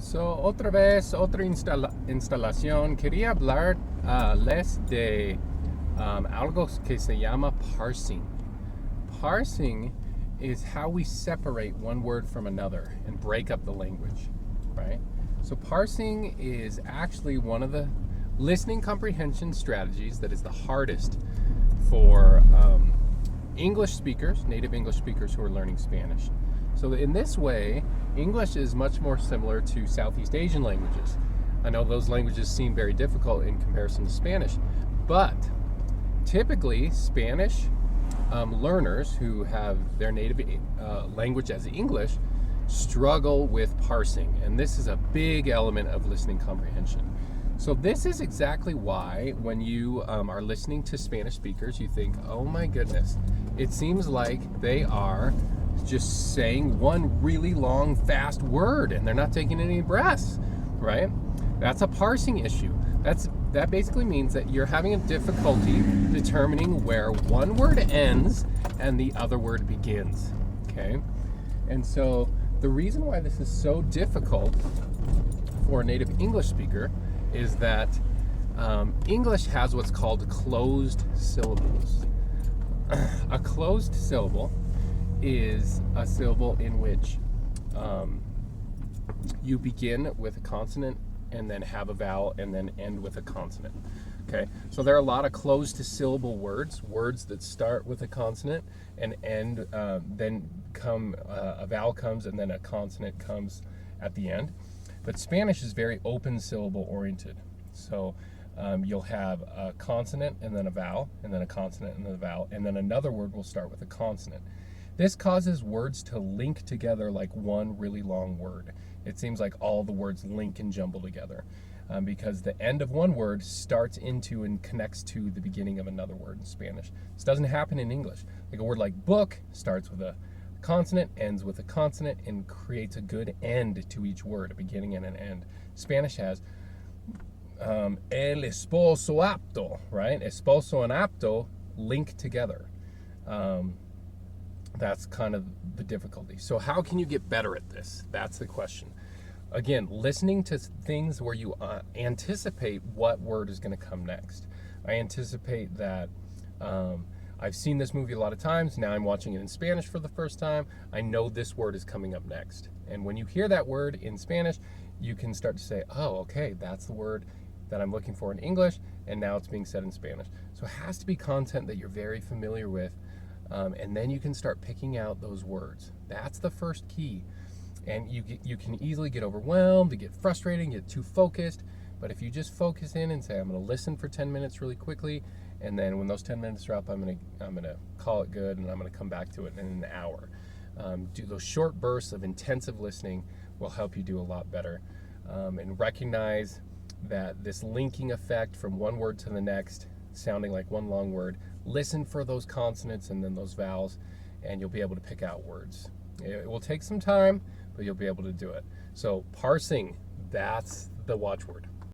So, otra vez, otra instalación. Quería hablar les de algo que se llama parsing. Parsing is how we separate one word from another and break up the language, right? So, parsing is actually one of the listening comprehension strategies that is the hardest for English speakers, native English speakers who are learning Spanish. So in this way, English is much more similar to Southeast Asian languages. I know those languages seem very difficult in comparison to Spanish, but typically Spanish learners who have their native language as English struggle with parsing, and this is a big element of listening comprehension. So this is exactly why when you are listening to Spanish speakers, you think, oh my goodness, it seems like they are just saying one really long, fast word and they're not taking any breaths, right? That's a parsing issue. That basically means that you're having a difficulty determining where one word ends and the other word begins, okay? And so the reason why this is so difficult for a native English speaker is that English has what's called closed syllables. A closed syllable is a syllable in which you begin with a consonant and then have a vowel and then end with a consonant. Okay, so there are a lot of closed syllable words that start with a consonant and end, then come a vowel comes and then a consonant comes at the end. But Spanish is very open syllable oriented. So you'll have a consonant and then a vowel and then a consonant and then a vowel and then another word will start with a consonant. This causes words to link together like one really long word. It seems like all the words link and jumble together because the end of one word starts into and connects to the beginning of another word in Spanish. This doesn't happen in English. Like a word like book starts with a consonant, ends with a consonant, and creates a good end to each word, a beginning and an end. Spanish has el esposo apto, right? Esposo and apto link together. That's kind of the difficulty. So how can you get better at this? That's the question. Again, listening to things where you anticipate what word is going to come next. I anticipate that I've seen this movie a lot of times. Now I'm watching it in Spanish for the first time. I know this word is coming up next. And when you hear that word in Spanish, you can start to say, oh, okay, that's the word that I'm looking for in English, and now it's being said in Spanish. So it has to be content that you're very familiar with, and then you can start picking out those words. That's the first key. And you can easily get overwhelmed, you get frustrated, get too focused. But if you just focus in and say, I'm going to listen for 10 minutes really quickly, and then when those 10 minutes are up, I'm gonna call it good, and I'm gonna come back to it in an hour. Do those short bursts of intensive listening will help you do a lot better. And recognize that this linking effect from one word to the next, sounding like one long word, listen for those consonants and then those vowels, and you'll be able to pick out words. It will take some time, but you'll be able to do it. So parsing, that's the watchword.